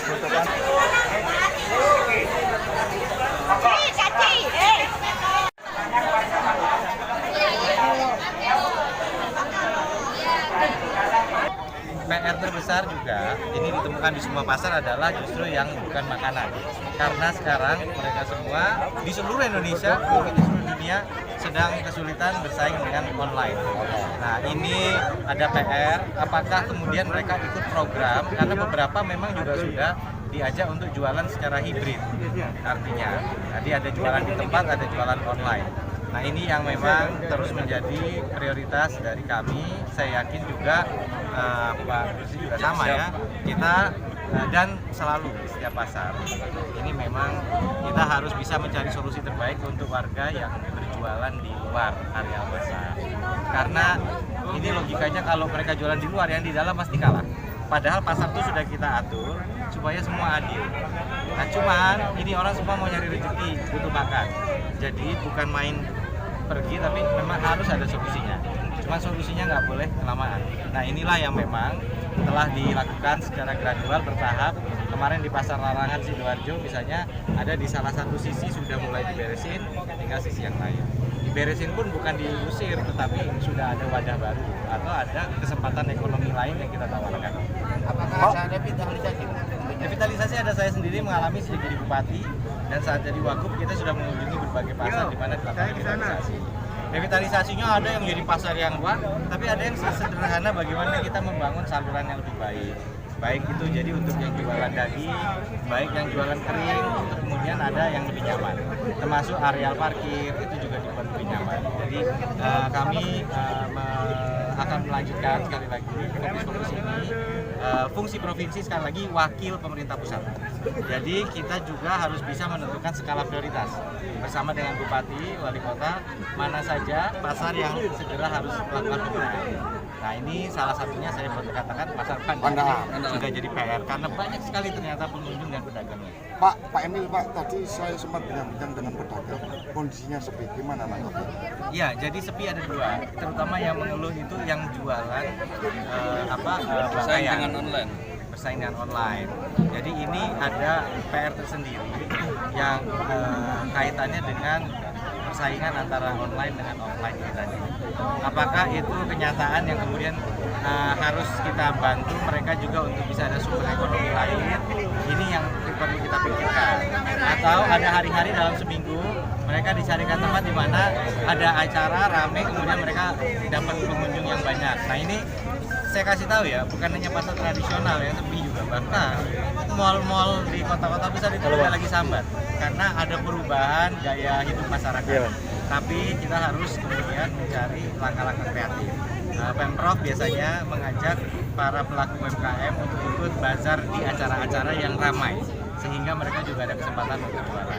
dibutuhkan. PR terbesar juga ini ditemukan di semua pasar adalah justru yang bukan makanan. Karena sekarang mereka semua di seluruh Indonesia, mungkin di seluruh dunia sedang kesulitan bersaing dengan online. Nah ini ada PR, apakah kemudian mereka ikut program, karena beberapa memang juga sudah diajak untuk jualan secara hibrid. Artinya, tadi ada jualan di tempat, ada jualan online. Nah ini yang memang terus menjadi prioritas dari kami. Saya yakin juga Pak Kursi juga sama ya. Kita dan selalu di setiap pasar ini memang kita harus bisa mencari solusi terbaik untuk warga yang berjualan di luar area pasar. Karena ini logikanya kalau mereka jualan di luar, yang di dalam pasti kalah. Padahal pasar itu sudah kita atur supaya semua adil. Nah cuman ini orang semua mau nyari rezeki, butuh makan. Jadi bukan main pergi, tapi memang harus ada solusinya. Cuma solusinya nggak boleh kelamaan. Nah inilah yang memang telah dilakukan secara gradual bertahap. Kemarin di Pasar Larangan Sidoarjo misalnya ada di salah satu sisi sudah mulai diberesin, tinggal sisi yang lain. Diberesin pun bukan diusir, tetapi sudah ada wadah baru atau ada kesempatan ekonomi lain yang kita tawarkan. Apakah ada revitalisasi? Revitalisasi ada, saya sendiri mengalami sejak jadi bupati dan saat jadi wagub kita sudah mengunjungi berbagai pasar di mana dilakukan revitalisasi. Revitalisasinya ada yang jadi pasar yang wah, tapi ada yang sederhana bagaimana kita membangun saluran yang lebih baik. Baik itu jadi untuk yang jualan daging, baik yang jualan kering, kemudian ada yang lebih nyaman. Termasuk areal parkir itu juga dibuat lebih nyaman. Jadi kami akan melanjutkan sekali lagi fokus ini. Fungsi provinsi sekali lagi wakil pemerintah pusat. Jadi kita juga harus bisa menentukan skala prioritas bersama dengan bupati, wali kota, mana saja pasar yang segera harus melakukan pembenahan. Nah ini salah satunya saya boleh katakan pasar Pandaan sudah jadi PR karena banyak sekali ternyata pengunjung dan pedagangnya. Pak Emil, Pak, tadi saya sempat bincang dengan pedagang, kondisinya sepi, gimana Pak? Ya, jadi sepi ada dua, terutama yang mengeluh itu yang jualan bersaing dengan online. Bersaing dengan online. Jadi ini ada PR tersendiri yang kaitannya dengan persaingan antara online dengan offline ini tadi. Apakah itu kenyataan yang kemudian harus kita bantu mereka juga untuk bisa ada sumber ekonomi lain? Ini yang perlu kita pikirkan. Atau ada hari-hari dalam seminggu mereka dicarikan tempat di mana ada acara rame, kemudian mereka dapat pengunjung yang banyak. Nah ini saya kasih tahu ya, bukan hanya pasar tradisional yang sepi juga, bahkan mal-mal di kota-kota besar itu juga lagi sambat karena ada perubahan gaya hidup masyarakat. Tapi kita harus kemudian mencari langkah-langkah kreatif. Pemprov biasanya mengajak para pelaku UMKM untuk ikut bazar di acara-acara yang ramai, sehingga mereka juga ada kesempatan untuk jualan.